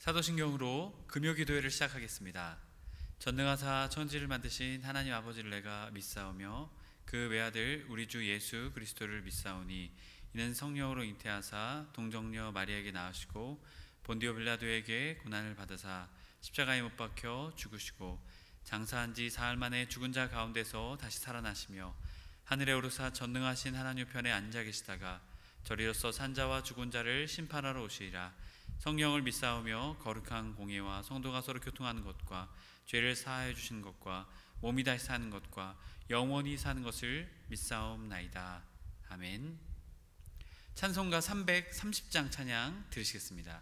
사도신경으로 금요기도회를 시작하겠습니다. 전능하사 천지를 만드신 하나님 아버지를 내가 믿사오며 그 외아들 우리 주 예수 그리스도를 믿사오니 이는 성령으로 잉태하사 동정녀 마리아에게 낳으시고 본디오 빌라도에게 고난을 받으사 십자가에 못 박혀 죽으시고 장사한 지 사흘 만에 죽은 자 가운데서 다시 살아나시며 하늘에 오르사 전능하신 하나님 편에 앉아 계시다가 저리로서 산자와 죽은 자를 심판하러 오시리라. 성령을 믿사오며 거룩한 공예와 성도가 서로 교통하는 것과 죄를 사하여 주시는 것과 몸이 다시 사는 것과 영원히 사는 것을 믿사옵나이다. 아멘. 찬송가 330장 찬양 들으시겠습니다.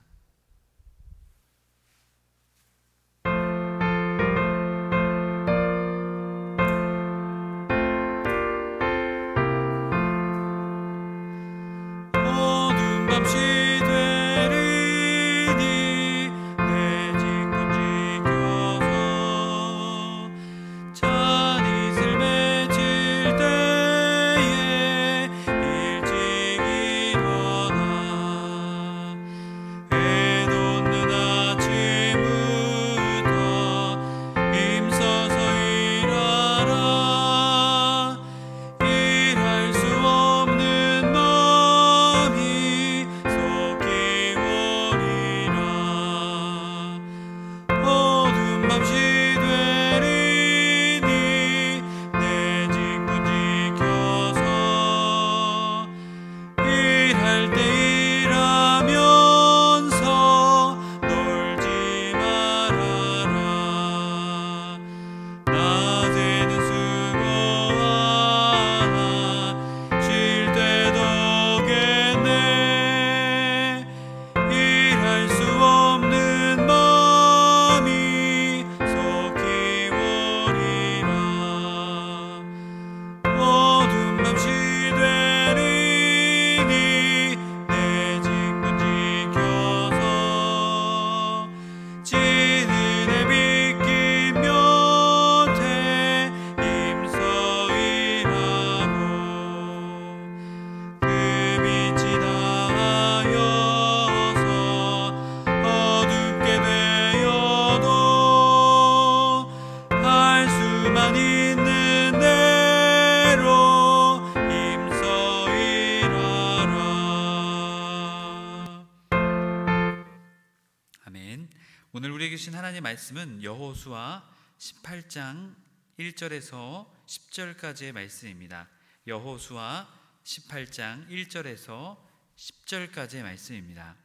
오늘 우리에게 주신 하나님의 말씀은 여호수아 18장 1절에서 10절까지의 말씀입니다. 여호수아 18장 1절에서 10절까지의 말씀입니다.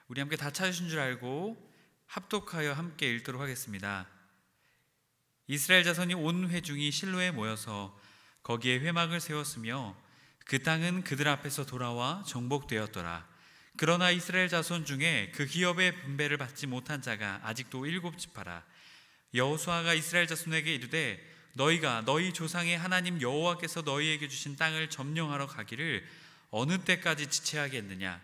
우리 함께 다 찾으신 줄 알고 합독하여 함께 읽도록 하겠습니다. 이스라엘 자손이 온 회중이 실로에 모여서 거기에 회막을 세웠으며 그 땅은 그들 앞에서 돌아와 정복되었더라. 그러나 이스라엘 자손 중에 그 기업의 분배를 받지 못한 자가 아직도 7지파라. 여호수아가 이스라엘 자손에게 이르되 너희가 너희 조상의 하나님 여호와께서 너희에게 주신 땅을 점령하러 가기를 어느 때까지 지체하겠느냐.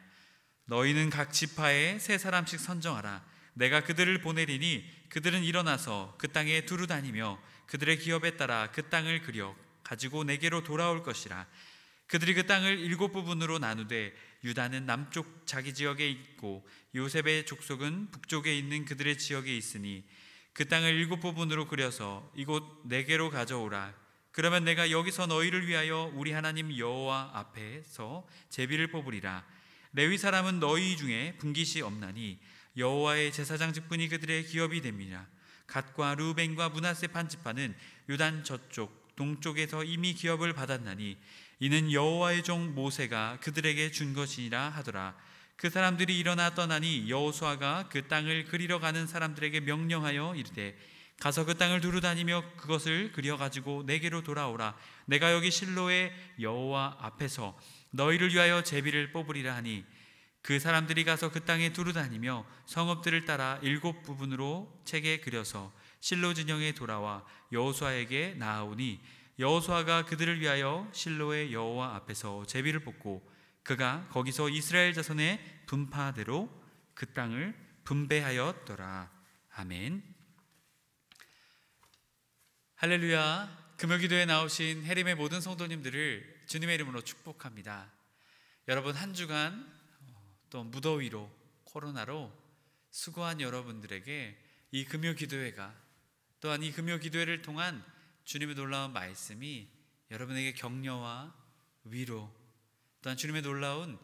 너희는 각 지파에 3사람씩 선정하라. 내가 그들을 보내리니 그들은 일어나서 그 땅에 두루 다니며 그들의 기업에 따라 그 땅을 그려 가지고 내게로 돌아올 것이라. 그들이 그 땅을 7부분으로 나누되 유다는 남쪽 자기 지역에 있고 요셉의 족속은 북쪽에 있는 그들의 지역에 있으니 그 땅을 7부분으로 그려서 이곳 내게로 가져오라. 그러면 내가 여기서 너희를 위하여 우리 하나님 여호와 앞에서 제비를 뽑으리라. 레위 사람은 너희 중에 분깃이 없나니 여호와의 제사장 직분이 그들의 기업이 됨이라. 갓과 루벤과 므낫세 반지파는 유단 저쪽 동쪽에서 이미 기업을 받았나니 이는 여호와의 종 모세가 그들에게 준 것이라 하더라. 그 사람들이 일어나 떠나니 여호수아가 그 땅을 그리러 가는 사람들에게 명령하여 이르되 가서 그 땅을 두루 다니며 그것을 그려 가지고 내게로 돌아오라. 내가 여기 실로의 여호와 앞에서 너희를 위하여 제비를 뽑으리라 하니 그 사람들이 가서 그 땅에 두루 다니며 성읍들을 따라 7부분으로 책에 그려서 실로 진영에 돌아와 여호수아에게 나아오니 여호수아가 그들을 위하여 실로의 여호와 앞에서 제비를 뽑고 그가 거기서 이스라엘 자손의 분파대로 그 땅을 분배하였더라. 아멘. 할렐루야. 금요기도에 나오신 해림의 모든 성도님들을 주님의 이름으로 축복합니다. 여러분 한 주간 또 무더위로 코로나로 수고한 여러분들에게 이 금요 기도회가, 또한 이 금요 기도회를 통한 주님의 놀라운 말씀이 여러분에게 격려와 위로, 또한 주님의 놀라운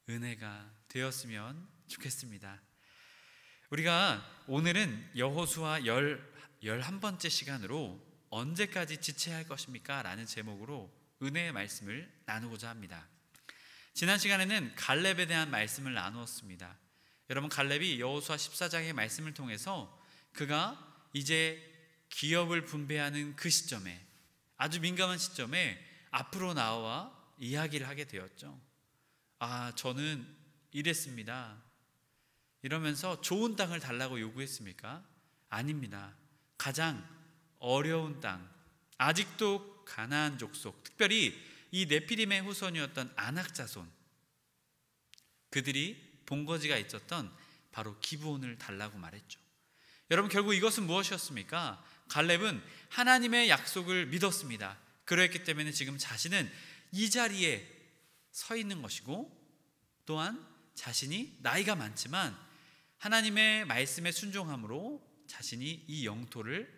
은혜가 되었으면 좋겠습니다. 우리가 오늘은 여호수아 11번째 시간으로 언제까지 지체할 것입니까? 라는 제목으로 은혜의 말씀을 나누고자 합니다. 지난 시간에는 갈렙에 대한 말씀을 나누었습니다. 여러분, 갈렙이 여호수아 14장의 말씀을 통해서 그가 이제 기업을 분배하는 그 시점에, 아주 민감한 시점에 앞으로 나와 이야기를 하게 되었죠. 저는 이랬습니다. 이러면서 좋은 땅을 달라고 요구했습니까? 아닙니다. 가장 어려운 땅, 아직도 가나안 족속, 특별히 이 네피림의 후손이었던 아낙 자손, 그들이 본거지가 있었던 바로 기브온을 달라고 말했죠. 여러분, 결국 이것은 무엇이었습니까? 갈렙은 하나님의 약속을 믿었습니다. 그랬기 때문에 지금 자신은 이 자리에 서 있는 것이고, 또한 자신이 나이가 많지만 하나님의 말씀에 순종함으로 자신이 이 영토를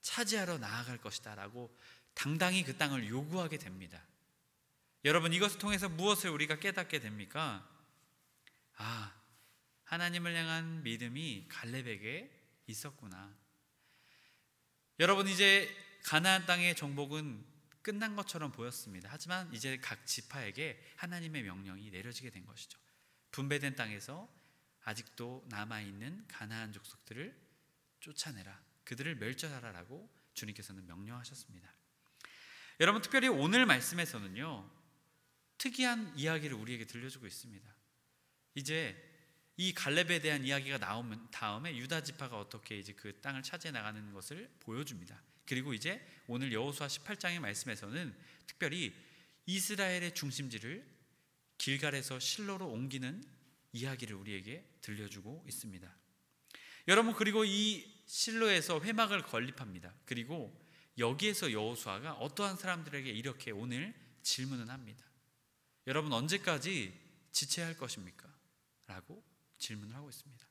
차지하러 나아갈 것이다 라고 당당히 그 땅을 요구하게 됩니다. 여러분, 이것을 통해서 무엇을 우리가 깨닫게 됩니까? 하나님을 향한 믿음이 갈렙에게 있었구나. 여러분, 이제 가나안 땅의 정복은 끝난 것처럼 보였습니다. 하지만 이제 각 지파에게 하나님의 명령이 내려지게 된 것이죠. 분배된 땅에서 아직도 남아있는 가나안 족속들을 쫓아내라, 그들을 멸절하라라고 주님께서는 명령하셨습니다. 여러분, 특별히 오늘 말씀에서는요, 특이한 이야기를 우리에게 들려주고 있습니다. 이제 이 갈렙에 대한 이야기가 나오면 다음에 유다 지파가 어떻게 이제 그 땅을 차지해 나가는 것을 보여줍니다. 그리고 이제 오늘 여호수아 18장의 말씀에서는 특별히 이스라엘의 중심지를 길갈에서 실로로 옮기는 이야기를 우리에게 들려주고 있습니다. 여러분, 그리고 이 실로에서 회막을 건립합니다. 그리고 여기에서 여호수아가 어떠한 사람들에게 이렇게 오늘 질문을 합니다. 여러분, 언제까지 지체할 것입니까? 라고 질문을 하고 있습니다.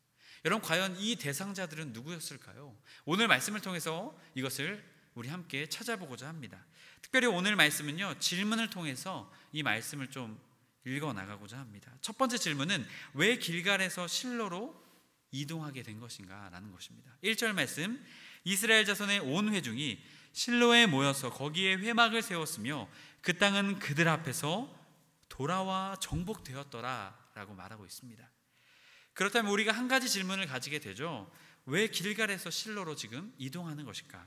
여러분, 과연 이 대상자들은 누구였을까요? 오늘 말씀을 통해서 이것을 우리 함께 찾아보고자 합니다. 특별히 오늘 말씀은요, 질문을 통해서 이 말씀을 좀 읽어 나가고자 합니다. 첫 번째 질문은 왜 길갈에서 실로로 이동하게 된 것인가 라는 것입니다. 1절 말씀, 이스라엘 자손의 온 회중이 실로에 모여서 거기에 회막을 세웠으며 그 땅은 그들 앞에서 돌아와 정복되었더라 라고 말하고 있습니다. 그렇다면 우리가 한 가지 질문을 가지게 되죠. 왜 길갈에서 실로로 지금 이동하는 것일까?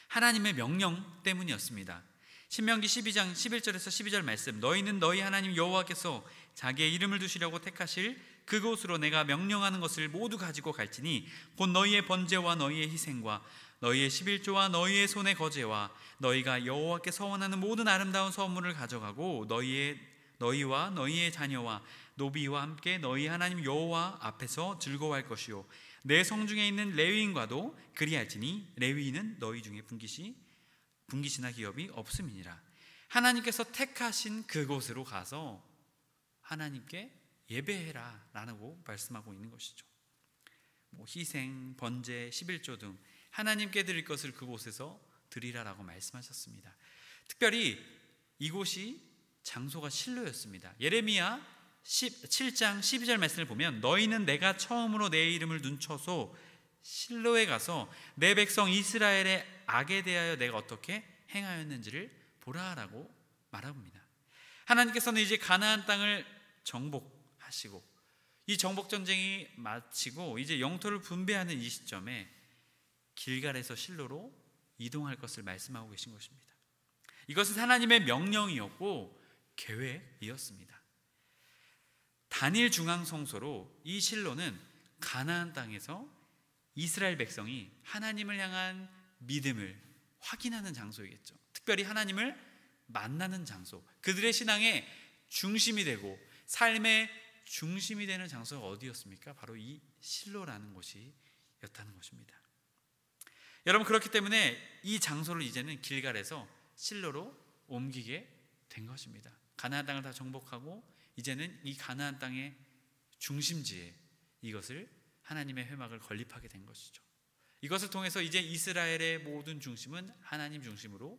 하나님의 명령 때문이었습니다. 신명기 12장 11절에서 12절 말씀, 너희는 너희 하나님 여호와께서 자기의 이름을 두시려고 택하실 그곳으로 내가 명령하는 것을 모두 가지고 갈지니 곧 너희의 번제와 너희의 희생과 너희의 11조와 너희의 손의 거제와 너희가 여호와께 서원하는 모든 아름다운 선물을 가져가고 너희와 너희의 자녀와 노비와 함께 너희 하나님 여호와 앞에서 즐거워할 것이요 내 성중에 있는 레위인과도 그리할지니 레위인은 너희 중에 분깃이나 기업이 없음이니라. 하나님께서 택하신 그곳으로 가서 하나님께 예배해라 라고 말씀하고 있는 것이죠. 희생, 번제, 11조 등 하나님께 드릴 것을 그곳에서 드리라라고 말씀하셨습니다. 특별히 이곳이 장소가 실로였습니다. 예레미야 7장 12절 말씀을 보면 너희는 내가 처음으로 내 이름을 눈쳐서 실로에 가서 내 백성 이스라엘의 악에 대하여 내가 어떻게 행하였는지를 보라라고 말합니다. 하나님께서는 이제 가나안 땅을 정복하시고 이 정복 전쟁이 마치고 이제 영토를 분배하는 이 시점에 길갈에서 실로로 이동할 것을 말씀하고 계신 것입니다. 이것은 하나님의 명령이었고 계획이었습니다. 단일 중앙 성소로 이 실로는 가나안 땅에서 이스라엘 백성이 하나님을 향한 믿음을 확인하는 장소이겠죠. 특별히 하나님을 만나는 장소, 그들의 신앙의 중심이 되고 삶의 중심이 되는 장소가 어디였습니까? 바로 이 실로라는 곳이었다는 것입니다. 여러분, 그렇기 때문에 이 장소를 이제는 길갈에서 실로로 옮기게 된 것입니다. 가나안 땅을 다 정복하고 이제는 이 가나안 땅의 중심지에 이것을 하나님의 회막을 건립하게 된 것이죠. 이것을 통해서 이제 이스라엘의 모든 중심은 하나님 중심으로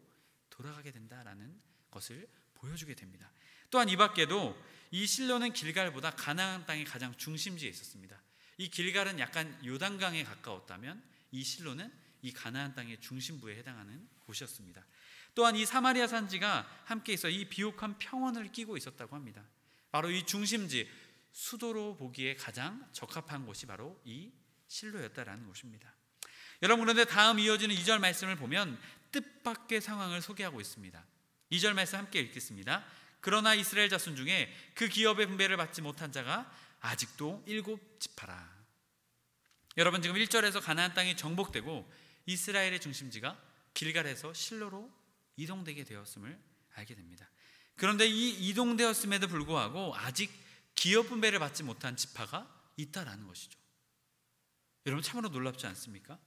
돌아가게 된다라는 것을 보여주게 됩니다. 또한 이 밖에도 이 실로는 길갈보다 가나안 땅의 가장 중심지에 있었습니다. 이 길갈은 약간 요단강에 가까웠다면 이 실로는 이 가나안 땅의 중심부에 해당하는 곳이었습니다. 또한 이 사마리아 산지가 함께 있어 이 비옥한 평원을 끼고 있었다고 합니다. 바로 이 중심지, 수도로 보기에 가장 적합한 곳이 바로 이 실로였다라는 것입니다. 여러분, 그런데 다음 이어지는 2절 말씀을 보면 뜻밖의 상황을 소개하고 있습니다. 2절 말씀 함께 읽겠습니다. 그러나 이스라엘 자손 중에 그 기업의 분배를 받지 못한 자가 아직도 7지파라. 여러분, 지금 1절에서 가나안 땅이 정복되고 이스라엘의 중심지가 길갈에서 실로로 이동되게 되었음을 알게 됩니다. 그런데 이 이동되었음에도 불구하고 아직 기업 분배를 받지 못한 지파가 있다라는 것이죠. 여러분, 참으로 놀랍지 않습니까?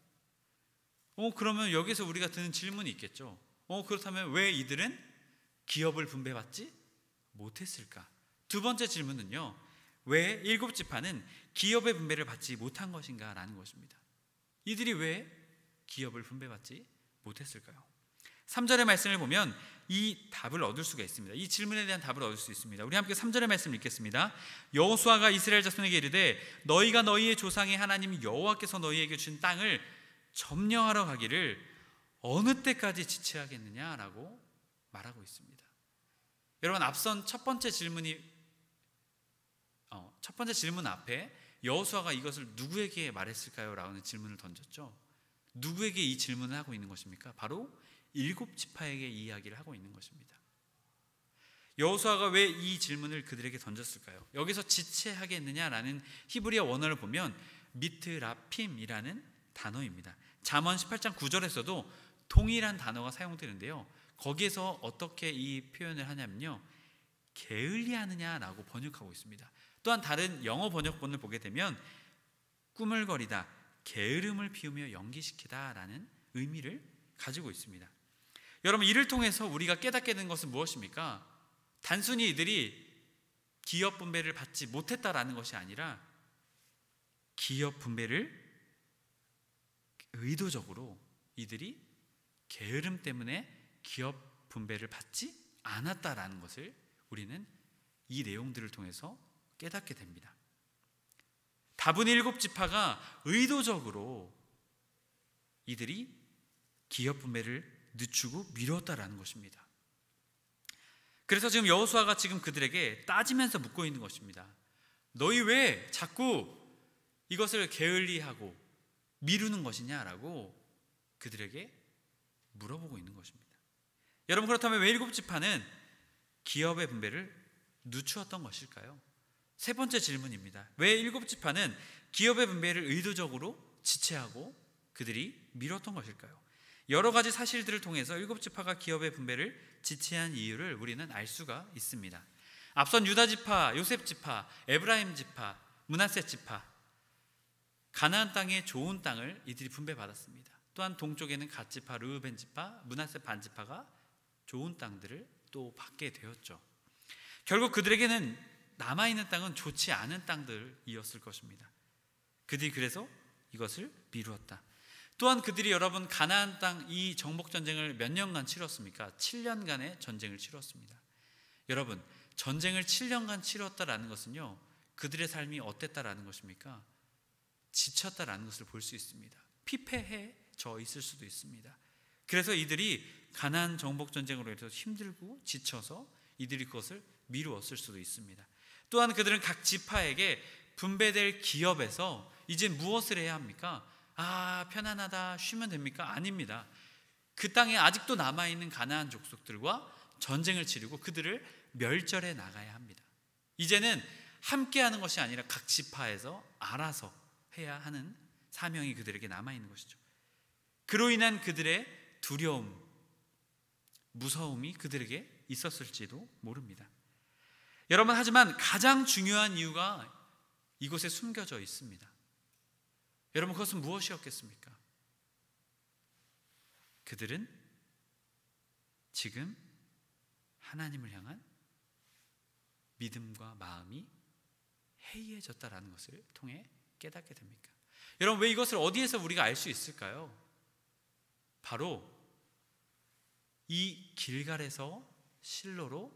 그러면 여기서 우리가 드는 질문이 있겠죠. 그렇다면 왜 이들은 기업을 분배받지 못했을까? 두 번째 질문은요, 왜 7지파는 기업의 분배를 받지 못한 것인가 라는 것입니다. 이들이 왜 기업을 분배받지 못했을까요? 3절의 말씀을 보면 이 답을 얻을 수가 있습니다. 이 질문에 대한 답을 얻을 수 있습니다. 우리 함께 3절의 말씀을 읽겠습니다. 여호수아가 이스라엘 자손에게 이르되 너희가 너희의 조상의 하나님 여호와께서 너희에게 준 땅을 점령하러 가기를 어느 때까지 지체하겠느냐라고 말하고 있습니다. 여러분, 앞선 첫 번째 질문 앞에 여호수아가 이것을 누구에게 말했을까요? 라는 질문을 던졌죠. 누구에게 이 질문을 하고 있는 것입니까? 바로 7지파에게 이 이야기를 하고 있는 것입니다. 여호수아가 왜 이 질문을 그들에게 던졌을까요? 여기서 지체하겠느냐라는 히브리어 원어를 보면 미트라핌이라는 단어입니다. 잠언 18장 9절에서도 동일한 단어가 사용되는데요, 거기에서 어떻게 이 표현을 하냐면요, 게을리하느냐라고 번역하고 있습니다. 또한 다른 영어 번역본을 보게 되면 꾸물거리다, 게으름을 피우며 연기시키다 라는 의미를 가지고 있습니다. 여러분, 이를 통해서 우리가 깨닫게 된 것은 무엇입니까? 단순히 이들이 기업 분배를 받지 못했다라는 것이 아니라 기업 분배를 의도적으로 이들이 게으름 때문에 기업 분배를 받지 않았다라는 것을 우리는 이 내용들을 통해서 깨닫게 됩니다. 다분히 7지파가 의도적으로 이들이 기업 분배를 늦추고 미뤘다라는 것입니다. 그래서 지금 여호수아가 지금 그들에게 따지면서 묻고 있는 것입니다. 너희 왜 자꾸 이것을 게을리하고 미루는 것이냐라고 그들에게 물어보고 있는 것입니다. 여러분, 그렇다면 왜 7지파는 기업의 분배를 늦추었던 것일까요? 세 번째 질문입니다. 왜 7지파는 기업의 분배를 의도적으로 지체하고 그들이 미뤘던 것일까요? 여러 가지 사실들을 통해서 7지파가 기업의 분배를 지체한 이유를 우리는 알 수가 있습니다. 앞선 유다지파, 요셉지파, 에브라임지파, 므낫세지파, 가나안 땅의 좋은 땅을 이들이 분배받았습니다. 또한 동쪽에는 갓지파, 르우벤지파, 므낫세 반지파가 좋은 땅들을 또 받게 되었죠. 결국 그들에게는 남아있는 땅은 좋지 않은 땅들이었을 것입니다. 그들이 그래서 이것을 미루었다. 또한 그들이 여러분 가나안 땅 이 정복 전쟁을 몇 년간 치렀습니까? 7년간의 전쟁을 치렀습니다. 여러분, 전쟁을 7년간 치렀다라는 것은요, 그들의 삶이 어땠다라는 것입니까? 지쳤다라는 것을 볼 수 있습니다. 피폐해져 있을 수도 있습니다. 그래서 이들이 가나안 정복 전쟁으로 해서 힘들고 지쳐서 이들이 그것을 미루었을 수도 있습니다. 또한 그들은 각 지파에게 분배될 기업에서 이제 무엇을 해야 합니까? 편안하다, 쉬면 됩니까? 아닙니다. 그 땅에 아직도 남아있는 가나안 족속들과 전쟁을 치르고 그들을 멸절해 나가야 합니다. 이제는 함께하는 것이 아니라 각 지파에서 알아서 해야 하는 사명이 그들에게 남아있는 것이죠. 그로 인한 그들의 두려움, 무서움이 그들에게 있었을지도 모릅니다. 여러분, 하지만 가장 중요한 이유가 이곳에 숨겨져 있습니다. 여러분, 그것은 무엇이었겠습니까? 그들은 지금 하나님을 향한 믿음과 마음이 해이해졌다라는 것을 통해 깨닫게 됩니까? 여러분, 왜 이것을 어디에서 우리가 알 수 있을까요? 바로 이 길갈에서 실로로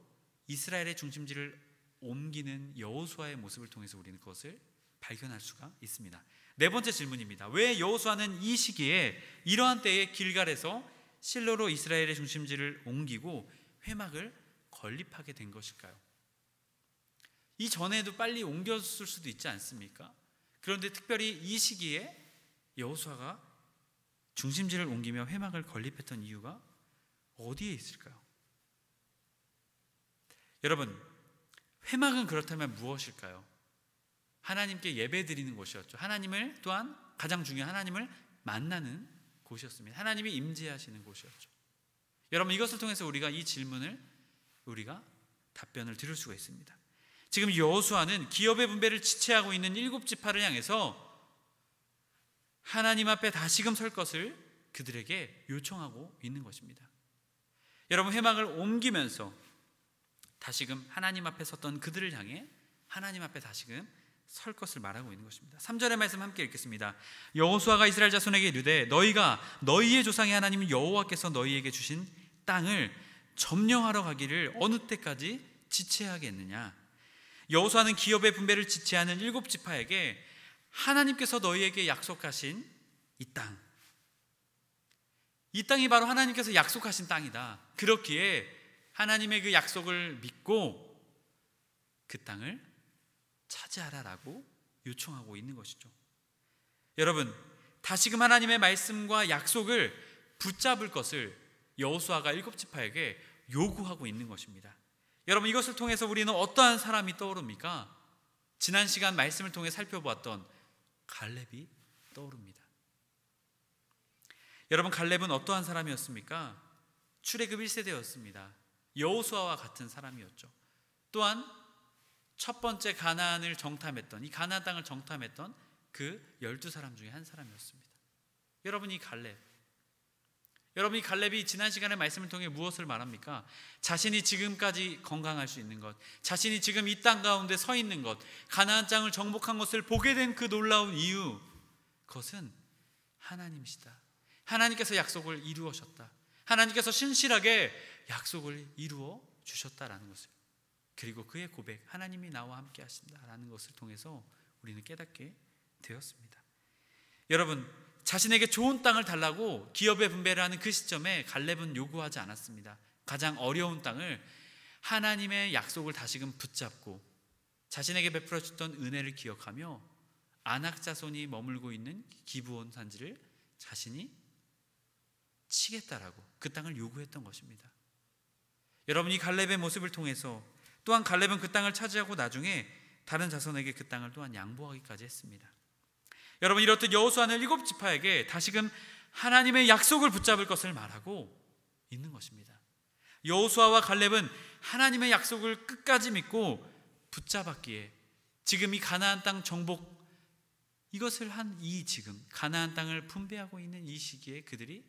이스라엘의 중심지를 옮기는 여호수아의 모습을 통해서 우리는 그것을 발견할 수가 있습니다. 네 번째 질문입니다. 왜 여호수아는 이 시기에 이러한 때에 길갈에서 실로로 이스라엘의 중심지를 옮기고 회막을 건립하게 된 것일까요? 이 전에도 빨리 옮겼을 수도 있지 않습니까? 그런데 특별히 이 시기에 여호수아가 중심지를 옮기며 회막을 건립했던 이유가 어디에 있을까요? 여러분, 회막은 그렇다면 무엇일까요? 하나님께 예배드리는 곳이었죠. 하나님을 또한 가장 중요한 하나님을 만나는 곳이었습니다. 하나님이 임재하시는 곳이었죠. 여러분, 이것을 통해서 우리가 이 질문을 우리가 답변을 들을 수가 있습니다. 지금 여호수아는 기업의 분배를 지체하고 있는 7지파를 향해서 하나님 앞에 다시금 설 것을 그들에게 요청하고 있는 것입니다. 여러분, 회막을 옮기면서 다시금 하나님 앞에 섰던 그들을 향해 하나님 앞에 다시금 설 것을 말하고 있는 것입니다. 3절의 말씀 함께 읽겠습니다. 여호수아가 이스라엘 자손에게 이르되 너희가 너희의 조상의 하나님 여호와께서 너희에게 주신 땅을 점령하러 가기를 어느 때까지 지체하겠느냐. 여호수아는 기업의 분배를 지체하는 7지파에게 하나님께서 너희에게 약속하신 이 땅이 바로 하나님께서 약속하신 땅이다. 그렇기에 하나님의 그 약속을 믿고 그 땅을 차지하라라고 요청하고 있는 것이죠. 여러분, 다시금 하나님의 말씀과 약속을 붙잡을 것을 여호수아가 7지파에게 요구하고 있는 것입니다. 여러분, 이것을 통해서 우리는 어떠한 사람이 떠오릅니까? 지난 시간 말씀을 통해 살펴보았던 갈렙이 떠오릅니다. 여러분, 갈렙은 어떠한 사람이었습니까? 출애굽 1세대였습니다. 여호수아와 같은 사람이었죠. 또한 첫 번째 가나안을 정탐했던, 이 가나안 땅을 정탐했던 그 12사람 중에 한 사람이었습니다. 여러분, 이 갈렙이 지난 시간의 말씀을 통해 무엇을 말합니까? 자신이 지금까지 건강할 수 있는 것, 자신이 지금 이 땅 가운데 서 있는 것, 가나안 땅을 정복한 것을 보게 된 그 놀라운 이유, 그것은 하나님이시다. 하나님께서 약속을 이루셨다. 하나님께서 신실하게 약속을 이루어 주셨다라는 것을, 그리고 그의 고백, 하나님이 나와 함께 하신다라는 것을 통해서 우리는 깨닫게 되었습니다. 여러분, 자신에게 좋은 땅을 달라고 기업의 분배를 하는 그 시점에 갈렙은 요구하지 않았습니다. 가장 어려운 땅을 하나님의 약속을 다시금 붙잡고 자신에게 베풀어 줬던 은혜를 기억하며 아낙 자손이 머물고 있는 기브온 산지를 자신이 치겠다라고 그 땅을 요구했던 것입니다. 여러분, 이 갈렙의 모습을 통해서 또한 갈렙은 그 땅을 차지하고 나중에 다른 자손에게 그 땅을 또한 양보하기까지 했습니다. 여러분, 이렇듯 여호수아는 7지파에게 다시금 하나님의 약속을 붙잡을 것을 말하고 있는 것입니다. 여호수아와 갈렙은 하나님의 약속을 끝까지 믿고 붙잡았기에 지금 이 가나안 땅 정복, 이것을 한 이 지금 가나안 땅을 분배하고 있는 이 시기에 그들이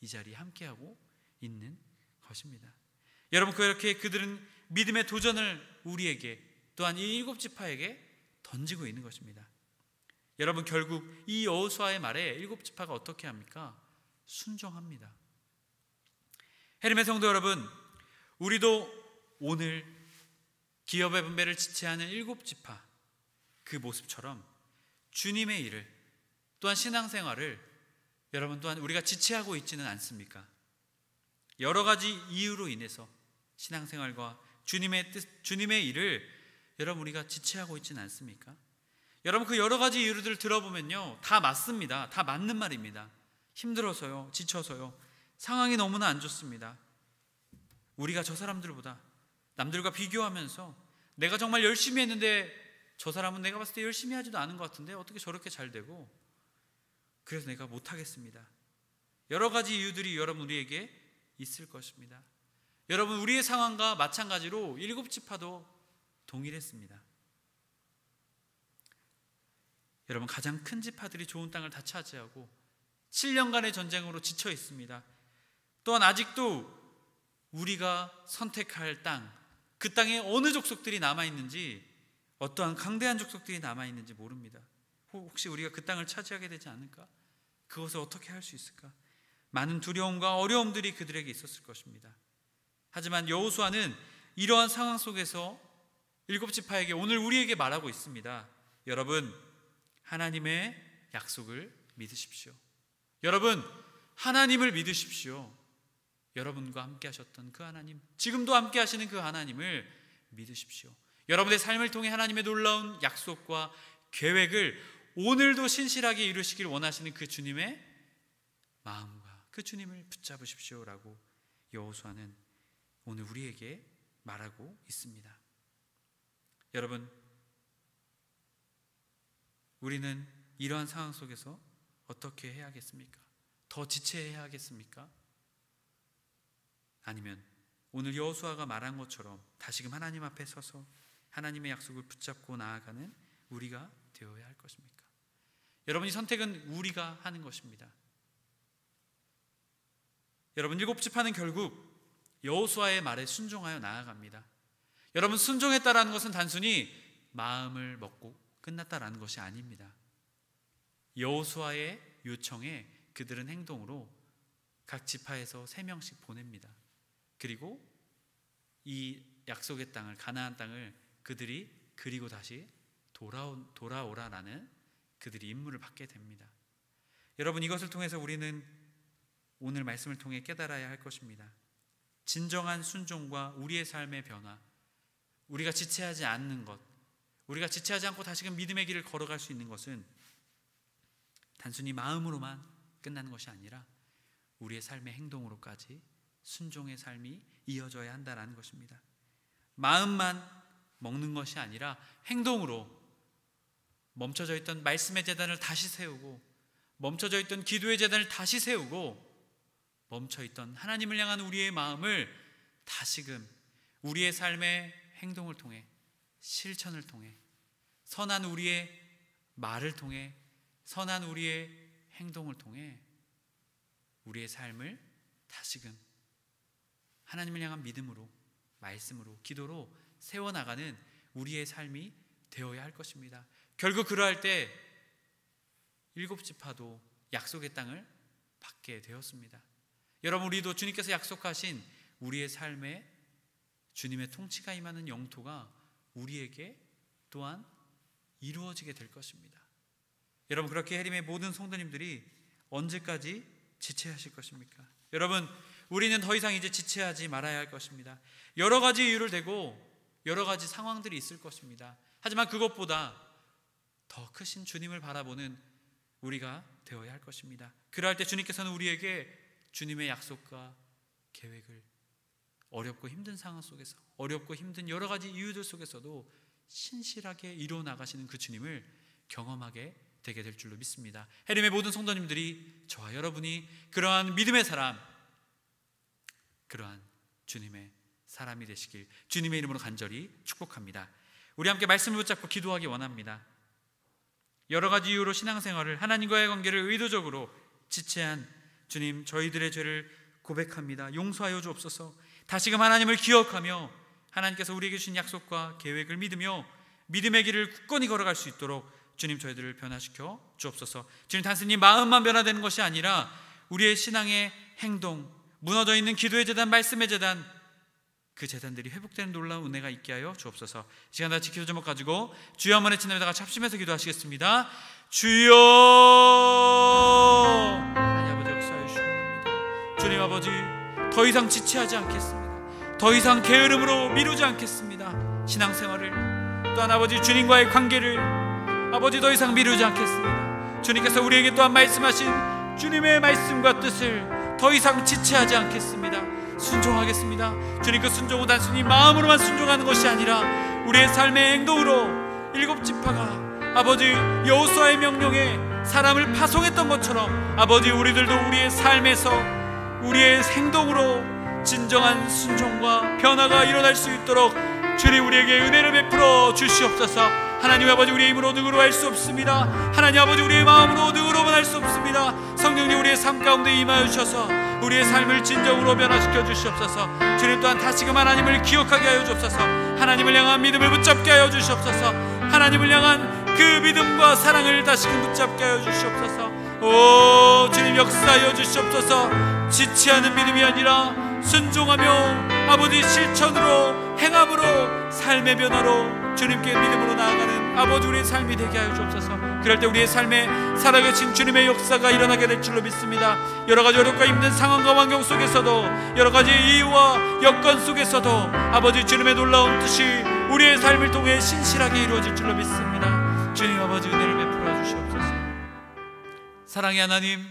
이 자리에 함께하고 있는 것입니다. 여러분, 그렇게 그들은 믿음의 도전을 우리에게, 또한 이 7지파에게 던지고 있는 것입니다. 여러분, 결국 이 여호수아의 말에 7지파가 어떻게 합니까? 순종합니다. 헤르메 성도 여러분, 우리도 오늘 기업의 분배를 지체하는 7지파 그 모습처럼 주님의 일을, 또한 신앙생활을 여러분 또한 우리가 지체하고 있지는 않습니까? 여러 가지 이유로 인해서 신앙생활과 주님의 일을 여러분 우리가 지체하고 있지는 않습니까? 여러분, 그 여러 가지 이유를 들어보면요, 다 맞습니다. 다 맞는 말입니다. 힘들어서요, 지쳐서요, 상황이 너무나 안 좋습니다. 우리가 저 사람들보다 남들과 비교하면서 내가 정말 열심히 했는데 저 사람은 내가 봤을 때 열심히 하지도 않은 것 같은데 어떻게 저렇게 잘 되고, 그래서 내가 못하겠습니다. 여러 가지 이유들이 여러분 우리에게 있을 것입니다. 여러분, 우리의 상황과 마찬가지로 7지파도 동일했습니다. 여러분, 가장 큰 지파들이 좋은 땅을 다 차지하고 7년간의 전쟁으로 지쳐 있습니다. 또한 아직도 우리가 선택할 땅, 그 땅에 어느 족속들이 남아있는지, 어떠한 강대한 족속들이 남아있는지 모릅니다. 혹시 우리가 그 땅을 차지하게 되지 않을까? 그것을 어떻게 할 수 있을까? 많은 두려움과 어려움들이 그들에게 있었을 것입니다. 하지만 여호수아는 이러한 상황 속에서 일곱 지파에게 오늘 우리에게 말하고 있습니다. 여러분, 하나님의 약속을 믿으십시오. 여러분, 하나님을 믿으십시오. 여러분과 함께 하셨던 그 하나님, 지금도 함께 하시는 그 하나님을 믿으십시오. 여러분의 삶을 통해 하나님의 놀라운 약속과 계획을 오늘도 신실하게 이루시길 원하시는 그 주님의 마음과 그 주님을 붙잡으십시오라고 여호수아는 오늘 우리에게 말하고 있습니다. 여러분, 우리는 이러한 상황 속에서 어떻게 해야겠습니까? 더 지체해야 하겠습니까? 아니면 오늘 여호수아가 말한 것처럼 다시금 하나님 앞에 서서 하나님의 약속을 붙잡고 나아가는 우리가 되어야 할 것입니까? 여러분이 선택은 우리가 하는 것입니다. 여러분, 일곱 지파는 결국 여호수아의 말에 순종하여 나아갑니다. 여러분, 순종했다라는 것은 단순히 마음을 먹고 끝났다라는 것이 아닙니다. 여호수아의 요청에 그들은 행동으로 각 지파에서 3명씩 보냅니다. 그리고 이 약속의 땅을, 가나안 땅을 그들이 그리고 다시 돌아오라라는 그들이 임무를 받게 됩니다. 여러분, 이것을 통해서 우리는 오늘 말씀을 통해 깨달아야 할 것입니다. 진정한 순종과 우리의 삶의 변화, 우리가 지체하지 않는 것, 우리가 지체하지 않고 다시금 믿음의 길을 걸어갈 수 있는 것은 단순히 마음으로만 끝나는 것이 아니라 우리의 삶의 행동으로까지 순종의 삶이 이어져야 한다는 것입니다. 마음만 먹는 것이 아니라 행동으로 멈춰져 있던 말씀의 제단을 다시 세우고, 멈춰져 있던 기도의 제단을 다시 세우고, 멈춰있던 하나님을 향한 우리의 마음을 다시금 우리의 삶의 행동을 통해, 실천을 통해, 선한 우리의 말을 통해, 선한 우리의 행동을 통해 우리의 삶을 다시금 하나님을 향한 믿음으로, 말씀으로, 기도로 세워나가는 우리의 삶이 되어야 할 것입니다. 결국 그러할 때 일곱 지파도 약속의 땅을 받게 되었습니다. 여러분, 우리도 주님께서 약속하신 우리의 삶에 주님의 통치가 임하는 영토가 우리에게 또한 이루어지게 될 것입니다. 여러분, 그렇게 해림의 모든 성도님들이 언제까지 지체하실 것입니까? 여러분, 우리는 더 이상 이제 지체하지 말아야 할 것입니다. 여러 가지 이유를 대고 여러 가지 상황들이 있을 것입니다. 하지만 그것보다 더 크신 주님을 바라보는 우리가 되어야 할 것입니다. 그럴 때 주님께서는 우리에게 주님의 약속과 계획을 어렵고 힘든 상황 속에서, 어렵고 힘든 여러 가지 이유들 속에서도 신실하게 이루어 나가시는 그 주님을 경험하게 되게 될 줄로 믿습니다. 해림의 모든 성도님들이, 저와 여러분이 그러한 믿음의 사람, 그러한 주님의 사람이 되시길 주님의 이름으로 간절히 축복합니다. 우리 함께 말씀을 붙잡고 기도하기 원합니다. 여러 가지 이유로 신앙생활을, 하나님과의 관계를 의도적으로 지체한 주님, 저희들의 죄를 고백합니다. 용서하여 주옵소서. 다시금 하나님을 기억하며 하나님께서 우리에게 주신 약속과 계획을 믿으며 믿음의 길을 굳건히 걸어갈 수 있도록 주님, 저희들을 변화시켜 주옵소서. 주님, 단순히 마음만 변화되는 것이 아니라 우리의 신앙의 행동, 무너져 있는 기도의 제단, 말씀의 제단, 그 제단들이 회복되는 놀라운 은혜가 있게 하여 주옵소서. 이 시간 다 기도 제목 가지고 주여 한번 외치며 같이 합심해서 기도하시겠습니다. 주여! 하나님 아버지, 역사해 주시기 바랍니다. 주님 아버지, 더 이상 지체하지 않겠습니다. 더 이상 게으름으로 미루지 않겠습니다. 신앙생활을, 또한 아버지 주님과의 관계를 아버지 더 이상 미루지 않겠습니다. 주님께서 우리에게 또한 말씀하신 주님의 말씀과 뜻을 더 이상 지체하지 않겠습니다. 순종하겠습니다. 주님, 그 순종은 단순히 마음으로만 순종하는 것이 아니라 우리의 삶의 행동으로 일곱 지파가 아버지 여호수아의 명령에 사람을 파송했던 것처럼 아버지 우리들도 우리의 삶에서 우리의 행동으로 진정한 순종과 변화가 일어날 수 있도록 주님, 우리에게 은혜를 베풀어 주시옵소서. 하나님 아버지, 우리의 힘으로 능으로 할 수 없습니다. 하나님 아버지, 우리의 마음으로 능으로만 할 수 없습니다. 성령님, 우리의 삶 가운데 임하여 주셔서 우리의 삶을 진정으로 변화시켜 주시옵소서. 주님, 또한 다시금 하나님을 기억하게 하여 주옵소서. 하나님을 향한 믿음을 붙잡게 하여 주시옵소서. 하나님을 향한 그 믿음과 사랑을 다시금 붙잡게 하여 주시옵소서. 오 주님, 역사하여 주시옵소서. 지치 않은 믿음이 아니라 순종하며 아버지 실천으로, 행함으로, 삶의 변화로 주님께 믿음으로 나아가는 아버지 우리의 삶이 되게 하여 주옵소서. 그럴 때 우리의 삶에 살아계신 주님의 역사가 일어나게 될 줄로 믿습니다. 여러가지 어렵고 힘든 상황과 환경 속에서도, 여러가지 이유와 여건 속에서도 아버지 주님의 놀라운 뜻이 우리의 삶을 통해 신실하게 이루어질 줄로 믿습니다. 주님 아버지 은혜를 베풀어 주시옵소서. 사랑의 하나님,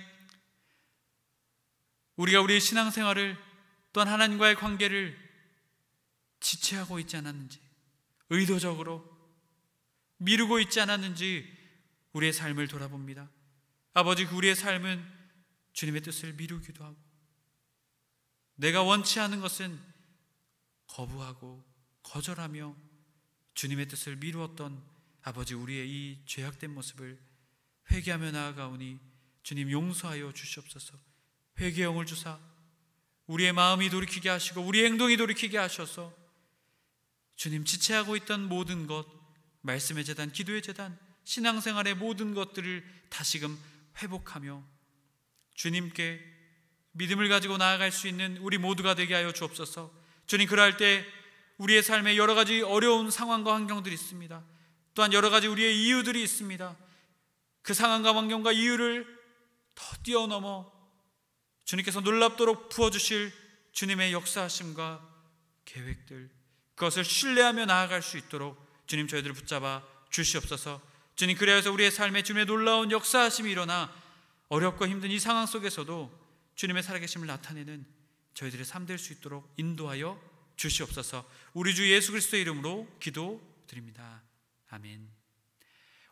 우리가 우리의 신앙생활을 또한 하나님과의 관계를 지체하고 있지 않았는지, 의도적으로 미루고 있지 않았는지 우리의 삶을 돌아봅니다. 아버지, 우리의 삶은 주님의 뜻을 미루기도 하고, 내가 원치 않은 것은 거부하고 거절하며 주님의 뜻을 미루었던 아버지 우리의 이 죄악된 모습을 회개하며 나아가오니 주님 용서하여 주시옵소서. 회개의 영을 주사 우리의 마음이 돌이키게 하시고 우리의 행동이 돌이키게 하셔서 주님 지체하고 있던 모든 것, 말씀의 재단, 기도의 재단, 신앙생활의 모든 것들을 다시금 회복하며 주님께 믿음을 가지고 나아갈 수 있는 우리 모두가 되게 하여 주옵소서. 주님, 그러할 때 우리의 삶에 여러 가지 어려운 상황과 환경들이 있습니다. 또한 여러 가지 우리의 이유들이 있습니다. 그 상황과 환경과 이유를 더 뛰어넘어 주님께서 놀랍도록 부어주실 주님의 역사하심과 계획들, 그것을 신뢰하며 나아갈 수 있도록 주님 저희들을 붙잡아 주시옵소서. 주님, 그래서 우리의 삶에 주님의 놀라운 역사하심이 일어나 어렵고 힘든 이 상황 속에서도 주님의 살아계심을 나타내는 저희들의 삶 될 수 있도록 인도하여 주시옵소서. 우리 주 예수 그리스도의 이름으로 기도드립니다. 아멘.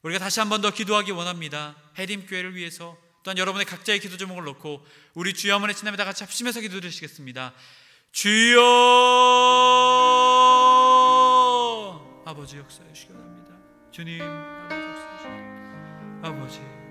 우리가 다시 한 번 더 기도하기 원합니다. 해림교회를 위해서, 또한 여러분의 각자의 기도 제목을 놓고 우리 주여 한번 외친 다음에 다 같이 합심해서 기도드리시겠습니다. 주여, 아버지 역사해 주시기 바랍니다. 주님, 아버지 역사해 주시기 바랍니다. 아버지